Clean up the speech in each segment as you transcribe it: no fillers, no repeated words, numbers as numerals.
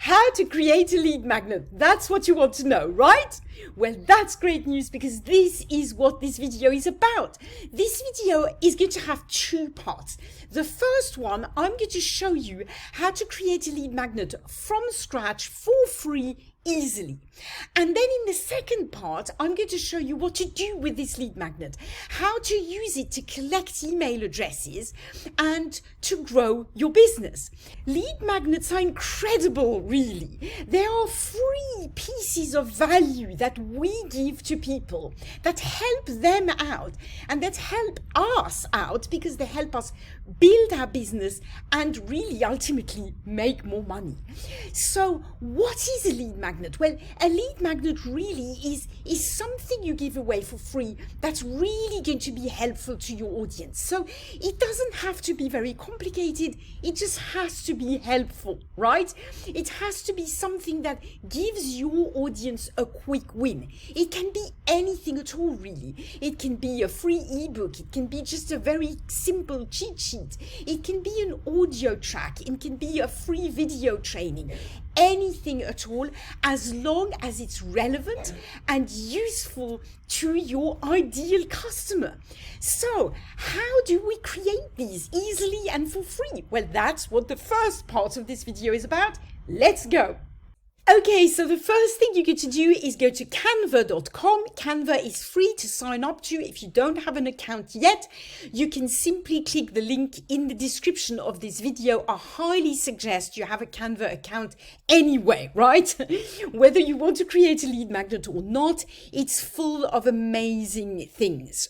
how to create a lead magnet. That's what you want to know, right? Well, that's great news because this is what this video is about. This video is going to have two parts. The first one, I'm going to show you how to create a lead magnet from scratch for free easily. And then in the second part, I'm going to show you what to do with this lead magnet, how to use it to collect email addresses and to grow your business. Lead magnets are incredible, really. They are free pieces of value that we give to people that help them out and that help us out because they help us build our business and really ultimately make more money. So what is a lead magnet? Well, a lead magnet really is something you give away for free that's really going to be helpful to your audience. So it doesn't have to be very complicated. It just has to be helpful, right? It has to be something that gives your audience a quick win. It can be anything at all, really. It can be a free ebook. It can be just a very simple cheat sheet. It can be an audio track. It can be a free video training. Anything at all, as long as it's relevant and useful to your ideal customer. So how do we create these easily and for free? Well, that's what the first part of this video is about. Let's go. Okay, so the first thing you get to do is go to canva.com. Canva is free to sign up to. If you don't have an account yet, you can simply click the link in the description of this video. I highly suggest you have a Canva account anyway, right? Whether you want to create a lead magnet or not, it's full of amazing things.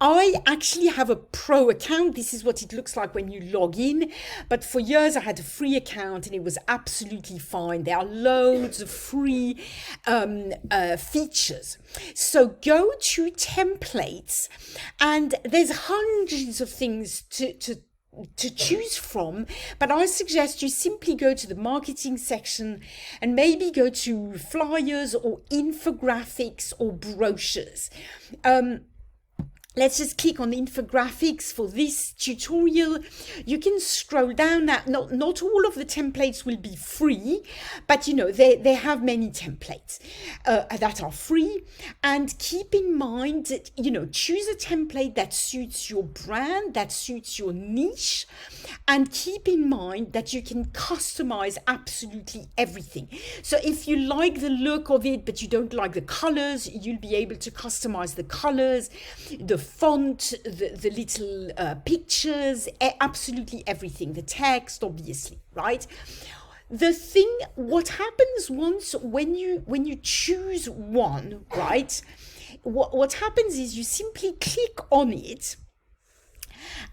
I actually have a pro account. This is what it looks like when you log in. But for years, I had a free account and it was absolutely fine. There are loads of free features. So go to templates and there's hundreds of things to choose from, but I suggest you simply go to the marketing section and maybe go to flyers or infographics or brochures. Let's just click on infographics for this tutorial. You can scroll down. Now, not all of the templates will be free, but you know, they have many templates that are free. And keep in mind that, you know, choose a template that suits your brand, that suits your niche. And keep in mind that you can customize absolutely everything. So if you like the look of it, but you don't like the colors, you'll be able to customize the colors, the font, the little pictures, absolutely everything, the text, obviously, right? The thing, what happens once when you choose one, right? What happens is you simply click on it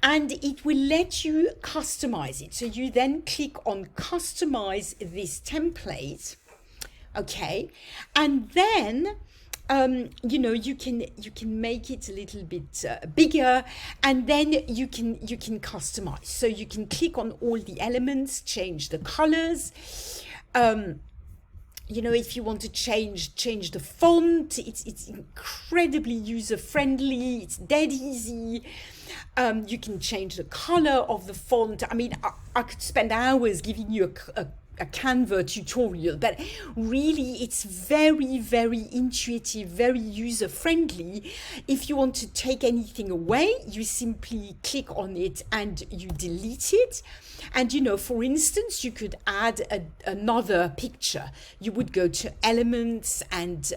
and it will let you customize it. So you then click on customize this template, okay? And then you know, you can make it a little bit bigger, and then you can customize. So you can click on all the elements, change the colors. You know, if you want to change the font, it's incredibly user friendly. It's dead easy. You can change the color of the font. I mean, I could spend hours giving you a Canva tutorial, but really it's very, very intuitive, very user friendly. If you want to take anything away, you simply click on it and you delete it. And you know, for instance, you could add another picture. You would go to elements and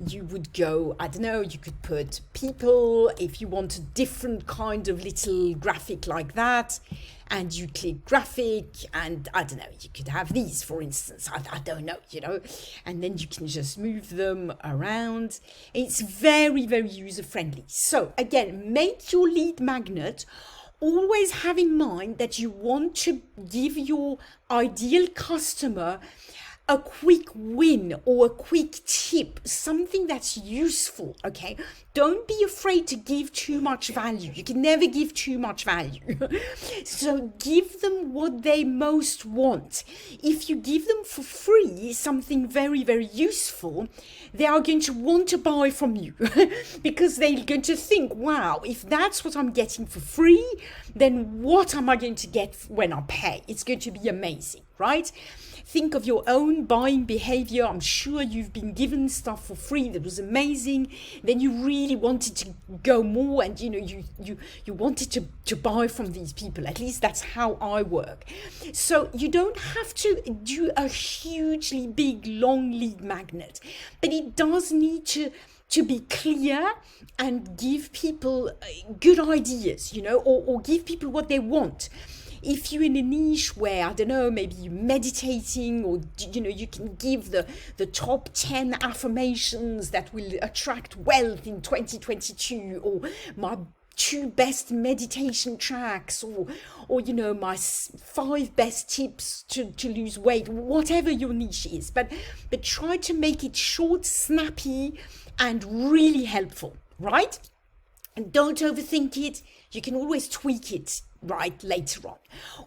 you would go, I don't know, you could put people if you want a different kind of little graphic like that. And you click graphic, and I don't know, you could have these, for instance, I don't know, you know, and then you can just move them around. It's very, very user friendly. So again, make your lead magnet. Always have in mind that you want to give your ideal customer a quick win or a quick tip, something that's useful, okay? Don't be afraid to give too much value. You can never give too much value. So give them what they most want. If you give them for free something very, very useful, they are going to want to buy from you because they're going to think, wow, if that's what I'm getting for free, then what am I going to get when I pay? It's going to be amazing, right? think of your own buying behavior. I'm sure you've been given stuff for free that was amazing. Then you really wanted to go more, and you wanted to buy from these people. At least that's how I work. So you don't have to do a hugely big, long lead magnet, but it does need to be clear and give people good ideas, or give people what they want. If you're in a niche where, I don't know, maybe you're meditating, or, you can give the top 10 affirmations that will attract wealth in 2022, or my 2 best meditation tracks, or my 5 best tips to lose weight, whatever your niche is. But try to make it short, snappy, and really helpful, right? And don't overthink it. You can always tweak it, right, later on.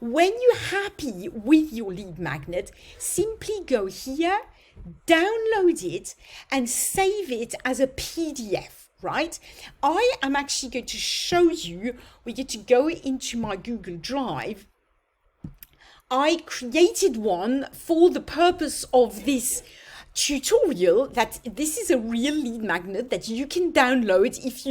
When you're happy with your lead magnet, simply go here, download it, and save it as a PDF, right? I am actually going to show you. We get to go into my Google Drive. I created one for the purpose of this tutorial, that this is a real lead magnet that you can download if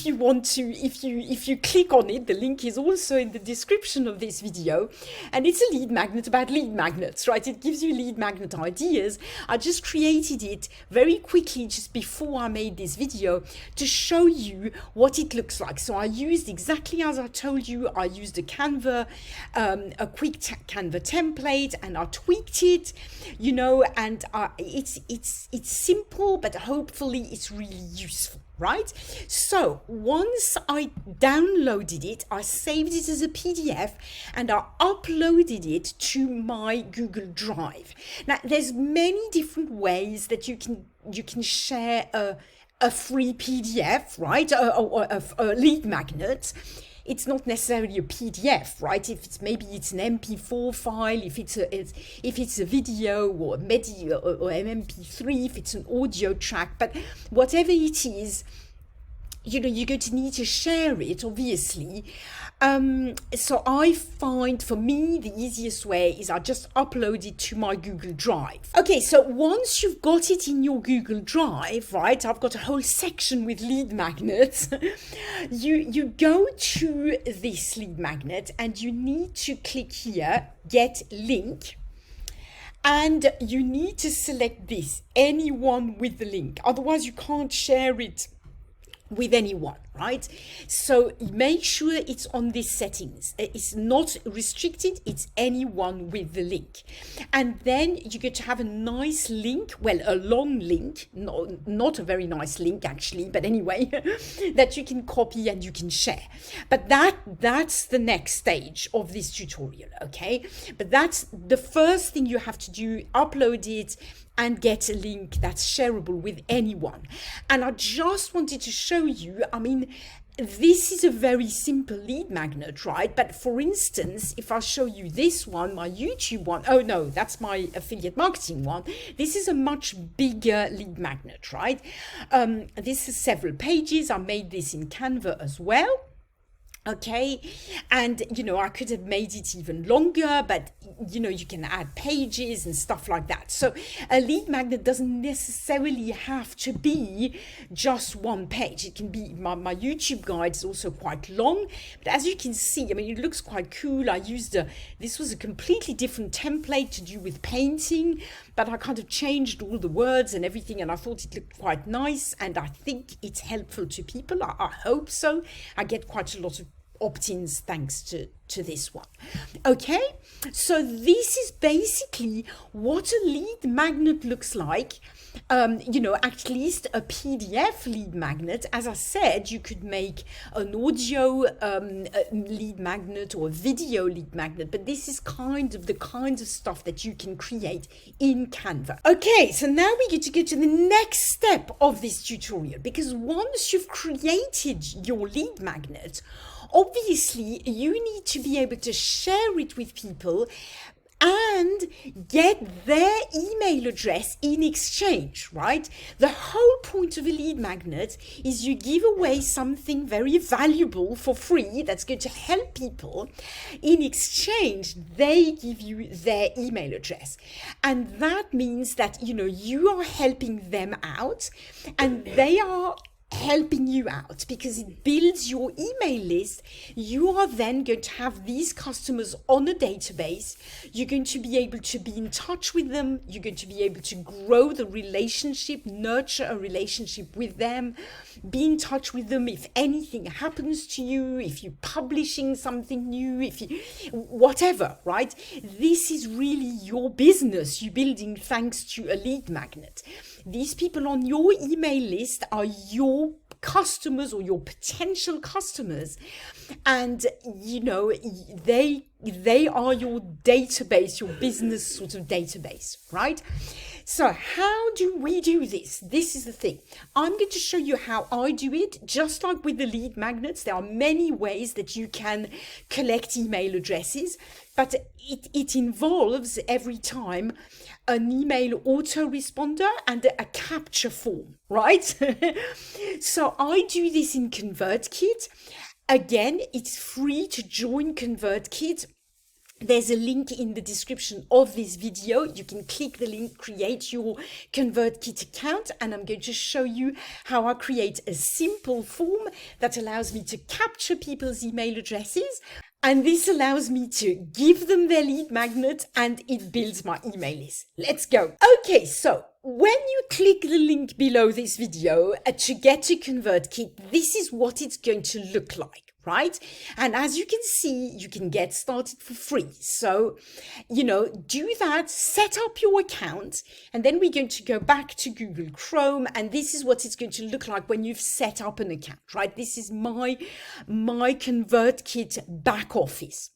you want to. If you click on it, the link is also in the description of this video, and it's a lead magnet about lead magnets, right? It gives you lead magnet ideas. I just created it very quickly just before I made this video to show you what it looks like. So I used exactly as I told you. I used a Canva, a quick Canva template, and I tweaked it, and it's simple, but hopefully it's really useful, right? So once I downloaded it, I saved it as a PDF, and I uploaded it to my Google Drive. Now, there's many different ways that you can share a free PDF, right? A lead magnet. It's not necessarily a PDF, right? If it's maybe it's an MP4 file, if it's a video or a or MP3, if it's an audio track, but whatever it is, you're going to need to share it, obviously. So I find, for me, the easiest way is I just upload it to my Google Drive. Okay, so once you've got it in your Google Drive, right, I've got a whole section with lead magnets. You go to this lead magnet, and you need to click here, get link. And you need to select this, anyone with the link. Otherwise, you can't share it with anyone, right? So make sure it's on these settings. It's not restricted, it's anyone with the link. And then you get to have a nice link, well, a long link, not a very nice link actually, but anyway, that you can copy and you can share. But that's the next stage of this tutorial, okay? But that's the first thing you have to do, upload it and get a link that's shareable with anyone. And I just wanted to show you, I mean, this is a very simple lead magnet, right? But for instance, if I show you this one, my YouTube one, oh no, that's my affiliate marketing one. This is a much bigger lead magnet, right? This is several pages. I made this in Canva as well. Okay, and I could have made it even longer, but you can add pages and stuff like that. So a lead magnet doesn't necessarily have to be just one page. It can be, my YouTube guide is also quite long, but as you can see, I mean, it looks quite cool. I used this was a completely different template to do with painting, but I kind of changed all the words and everything, and I thought it looked quite nice, and I think it's helpful to people. I hope so. I get quite a lot of opt-ins thanks to this one. Okay, so this is basically what a lead magnet looks like. At least a PDF lead magnet. As I said, you could make an audio lead magnet or a video lead magnet, but this is the kinds of stuff that you can create in Canva. Okay, so now we get to go to the next step of this tutorial, because once you've created your lead magnet, obviously you need to be able to share it with people and get their email address in exchange, right? The whole point of a lead magnet is you give away something very valuable for free that's going to help people. In exchange, they give you their email address. And that means that, you are helping them out and they are helping you out because it builds your email list. You are then going to have these customers on a database. You're going to be able to be in touch with them. You're going to be able to grow the relationship, nurture a relationship with them, be in touch with them if anything happens to you, if you're publishing something new, if you whatever, right? This is really your business you're building thanks to a lead magnet. These people on your email list are your customers or your potential customers, and they are your database, your business sort of database, right? So how do we do this? This is the thing. I'm going to show you how I do it. Just like with the lead magnets, there are many ways that you can collect email addresses, but it involves every time an email autoresponder and a capture form, right? So I do this in ConvertKit. Again, it's free to join ConvertKit. There's a link in the description of this video. You can click the link, create your ConvertKit account, and I'm going to show you how I create a simple form that allows me to capture people's email addresses. And this allows me to give them their lead magnet and it builds my email list. Let's go. Okay, so when you click the link below this video to get to ConvertKit, this is what it's going to look like, right? And as you can see, you can get started for free. So, do that, set up your account, and then we're going to go back to Google Chrome, and this is what it's going to look like when you've set up an account, right? This is my ConvertKit back office.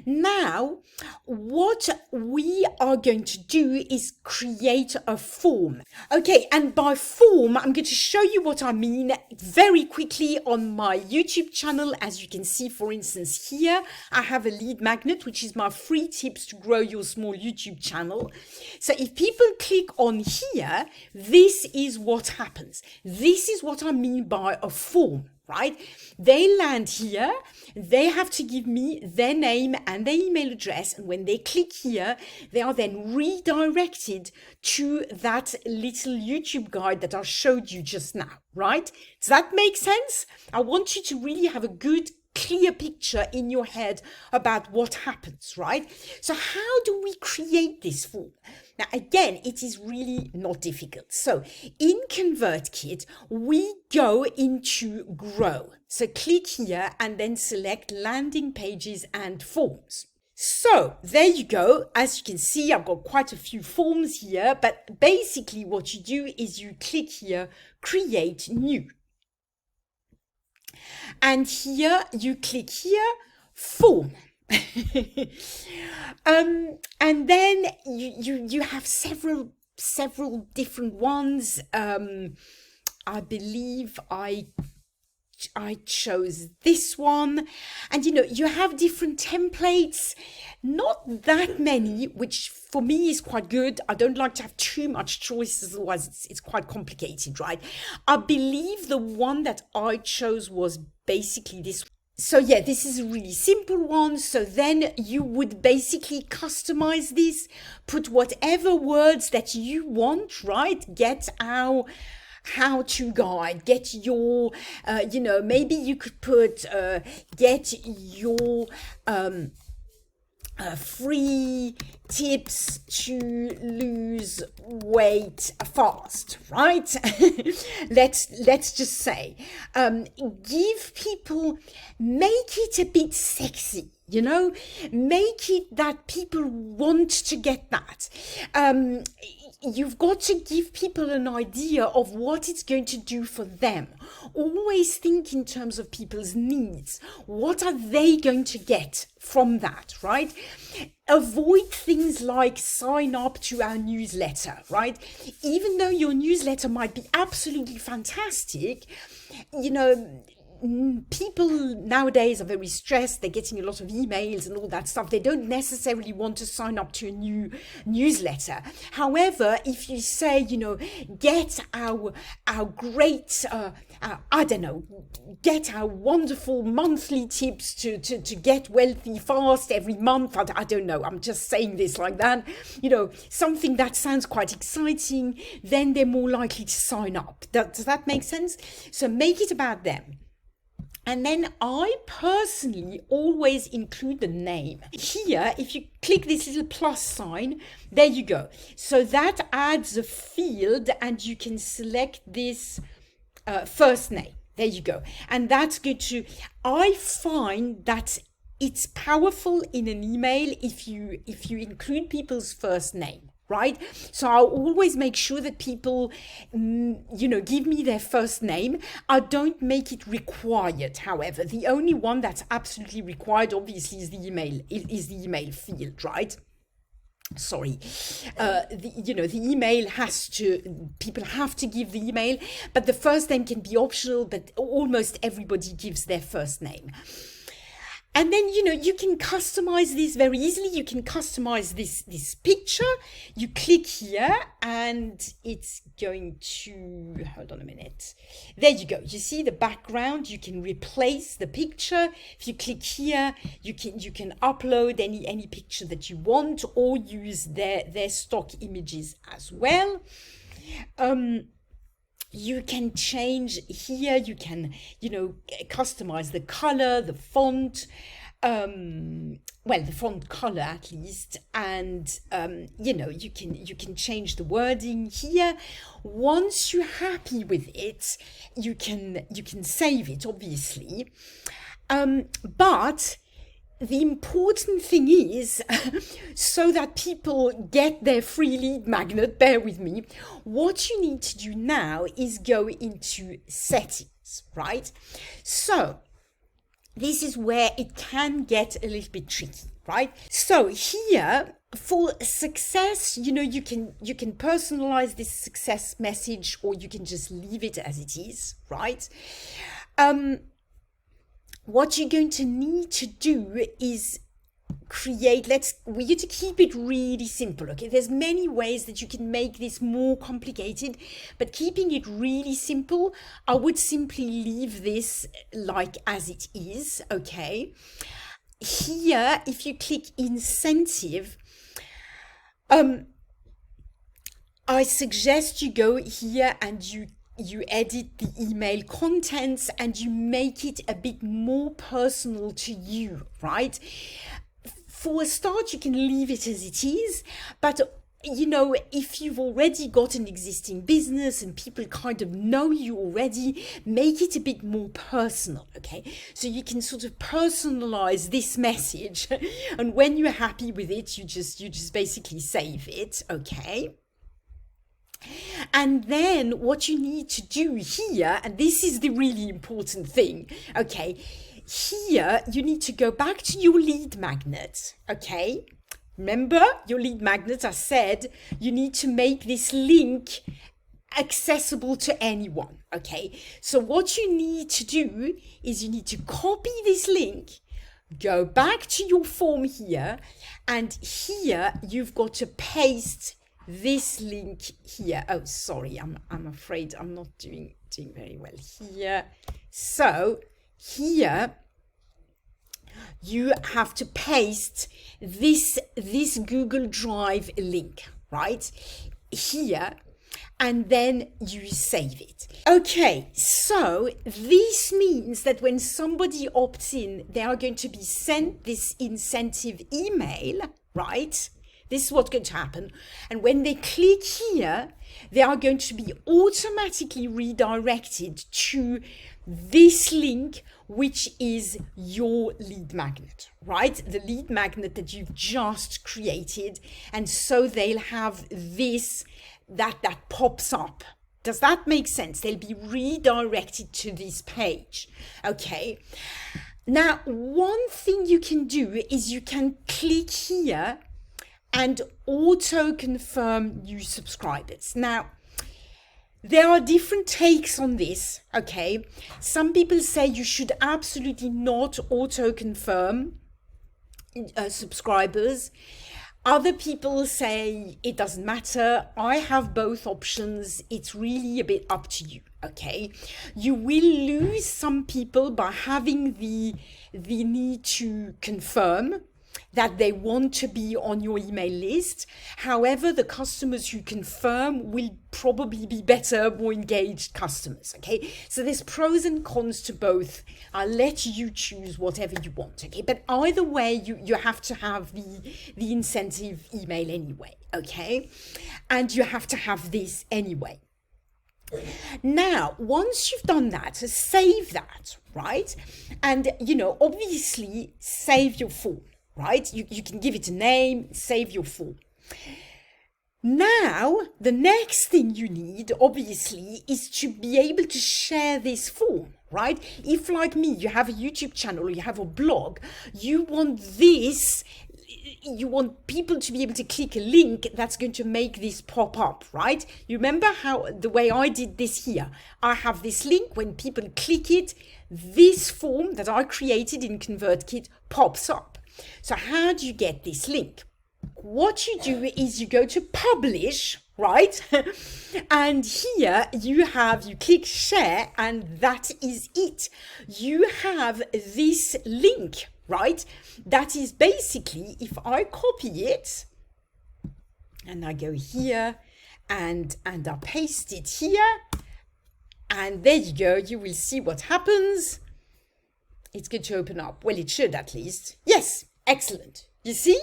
Now, what we are going to do is create a form. Okay, and by form, I'm going to show you what I mean very quickly on my YouTube channel. As you can see, for instance, here, I have a lead magnet, which is my free tips to grow your small YouTube channel. So if people click on here, this is what happens. This is what I mean by a form. Right? They land here, they have to give me their name and their email address, and when they click here, they are then redirected to that little YouTube guide that I showed you just now, right? Does that make sense? I want you to really have a good clear picture in your head about what happens, right? So how do we create this form? Now, again, it is really not difficult. So in ConvertKit, we go into Grow. So click here and then select Landing Pages and Forms. So there you go. As you can see, I've got quite a few forms here, but basically what you do is you click here, Create New. And here you click here, Form. And then you have several different ones. I believe I chose this one, and you have different templates, not that many, which for me is quite good. I don't like to have too much choice, otherwise it's quite complicated, right? I believe the one that I chose was basically this. So yeah, this is a really simple one. So then you would basically customize this, put whatever words that you want, right? Get our how-to guide, get your, maybe you could put, get your, free tips to lose weight fast, right? let's just say, give people, make it a bit sexy, make it that people want to get that. You've got to give people an idea of what it's going to do for them. Always think in terms of people's needs. What are they going to get from that, right? Avoid things like sign up to our newsletter, right? Even though your newsletter might be absolutely fantastic, people nowadays are very stressed. They're getting a lot of emails and all that stuff. They don't necessarily want to sign up to a new newsletter. However, if you say, you know, get our great, I don't know, get our wonderful monthly tips to get wealthy fast every month. I don't know. I'm just saying this like that. You know, something that sounds quite exciting, then they're more likely to sign up. Does that make sense? So make it about them. And then I personally always include the name. Here, if you click this little plus sign, there you go. So that adds a field and you can select this first name. There you go. And that's good too. I find that it's powerful in an email if you include people's first name. Right? So I'll always make sure that people, you know, give me their first name. I don't make it required, however. The only one that's absolutely required, obviously, is the email field, right? Sorry, the email people have to give the email, but the first name can be optional, but almost everybody gives their first name. And then, you know, you can customize this very easily. You can customize this picture. You click here and it's going to, hold on a minute. There you go. You see the background. You can replace the picture. If you click here, you can upload any picture that you want or use their stock images as well. You can change here, you can, you know, customize the color, the font, well, the font color at least, and, you know, you can change the wording here. Once you're happy with it, you can save it, obviously. But the important thing is, so that people get their free lead magnet, bear with me, what you need to do now is go into settings, right? So this is where it can get a little bit tricky, right? So here, for success, you know, you can personalize this success message, or you can just leave it as it is, right? What you're going to need to do is create, we need to keep it really simple, okay? There's many ways that you can make this more complicated, but keeping it really simple, I would simply leave this like as it is, okay? Here, if you click incentive, I suggest you go here and you edit the email contents and you make it a bit more personal to you, right? For a start, you can leave it as it is, but you know, if you've already got an existing business and people kind of know you already, make it a bit more personal, okay? So you can sort of personalize this message, and when you're happy with it, you just basically save it, okay? And then what you need to do here, and this is the really important thing, okay? Here, you need to go back to your lead magnet, okay? Remember, your lead magnet, I said, you need to make this link accessible to anyone, okay? So what you need to do is you need to copy this link, go back to your form here, and here you've got to paste this link here. Oh, sorry, I'm afraid I'm not doing very well here. So here you have to paste this Google Drive link right here, and then you save it. Okay, so this means that when somebody opts in, they are going to be sent this incentive email, right? This is what's going to happen. And when they click here, they are going to be automatically redirected to this link, which is your lead magnet, right? The lead magnet that you've just created. And so they'll have this, that pops up. Does that make sense? They'll be redirected to this page, okay? Now, one thing you can do is you can click here and auto confirm new subscribers. Now, There are different takes on this, okay? Some people say you should absolutely not auto-confirm subscribers. Other people say it doesn't matter. I have both options. It's really a bit up to you, okay? You will lose some people by having the need to confirm that they want to be on your email list. However, the customers who confirm will probably be better, more engaged customers, okay? So there's pros and cons to both. I'll let you choose whatever you want, okay? But either way, you have to have the incentive email anyway, okay? And you have to have this anyway. Now, once you've done that, save that, right? And, you know, obviously save your form. Right? You can give it a name, save your form. Now, the next thing you need, obviously, is to be able to share this form, right? If, like me, you have a YouTube channel or you have a blog, you want people to be able to click a link that's going to make this pop up, right? You remember how the way I did this here? I have this link. When people click it, this form that I created in ConvertKit pops up. So how do you get this link? What you do is you go to publish, right? And here you click share, and that is it. You have this link, right? That is basically, if I copy it and I go here and I paste it here, and there you go, you will see what happens. It's going to open up. Well, it should at least. Yes, excellent. You see?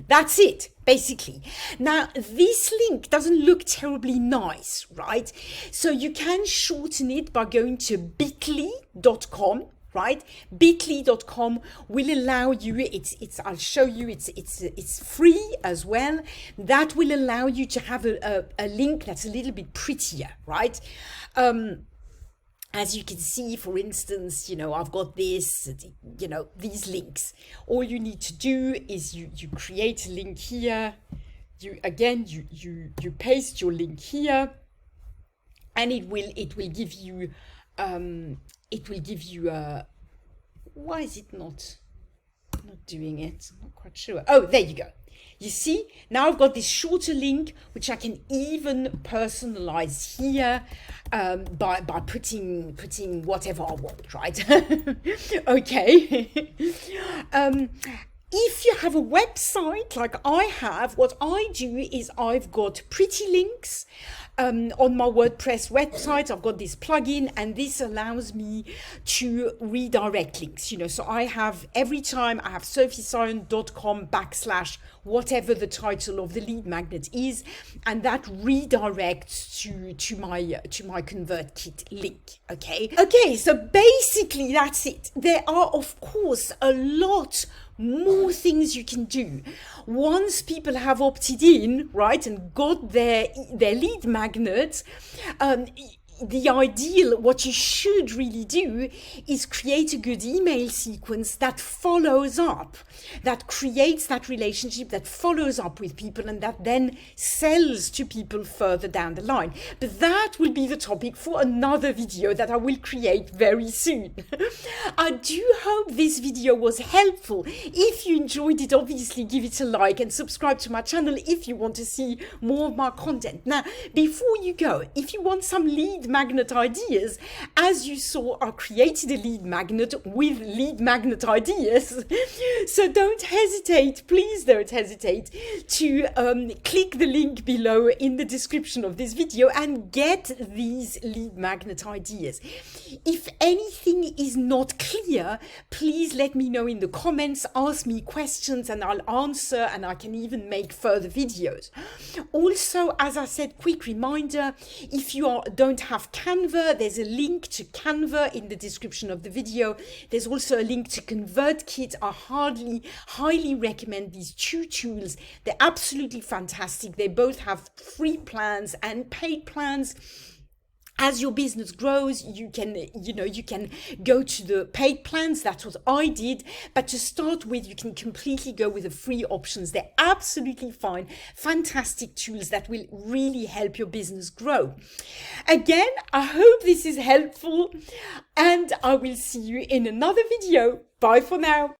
That's it, basically. Now, this link doesn't look terribly nice, right? So you can shorten it by going to bit.ly.com, right? bit.ly.com will allow you, I'll show you, it's free as well. That will allow you to have a link that's a little bit prettier, right? As you can see, for instance, you know, I've got this, you know, these links. All you need to do is you create a link here. You paste your link here, and it will give you why is it not doing it? I'm not quite sure. Oh, there you go. You see, now I've got this shorter link, which I can even personalize here by putting whatever I want, right? Okay. If you have a website like I have, what I do is I've got pretty links. On my WordPress website, I've got this plugin, and this allows me to redirect links. You know, so I have, every time I have sophiesion.com/ whatever the title of the lead magnet is, and that redirects to my ConvertKit link. Okay, so basically that's it. There are, of course, a lot more things you can do. Once people have opted in, right, and got their lead magnet, the ideal, what you should really do is create a good email sequence that follows up, that creates that relationship, that follows up with people, and that then sells to people further down the line. But that will be the topic for another video that I will create very soon. I do hope this video was helpful. If you enjoyed it, obviously give it a like and subscribe to my channel if you want to see more of my content. Now, before you go, if you want some lead magnet ideas, as you saw, I created a lead magnet with lead magnet ideas. So don't hesitate, please don't hesitate to click the link below in the description of this video and get these lead magnet ideas. If anything is not clear, please let me know in the comments, ask me questions and I'll answer, and I can even make further videos. Also, as I said, quick reminder, if you don't have Canva, there's a link to Canva in the description of the video. There's also a link to ConvertKit. I highly recommend these two tools. They're absolutely fantastic. They both have free plans and paid plans. As your business grows, you can go to the paid plans. That's what I did. But to start with, you can completely go with the free options. They're absolutely fine. Fantastic tools that will really help your business grow. Again, I hope this is helpful, and I will see you in another video. Bye for now.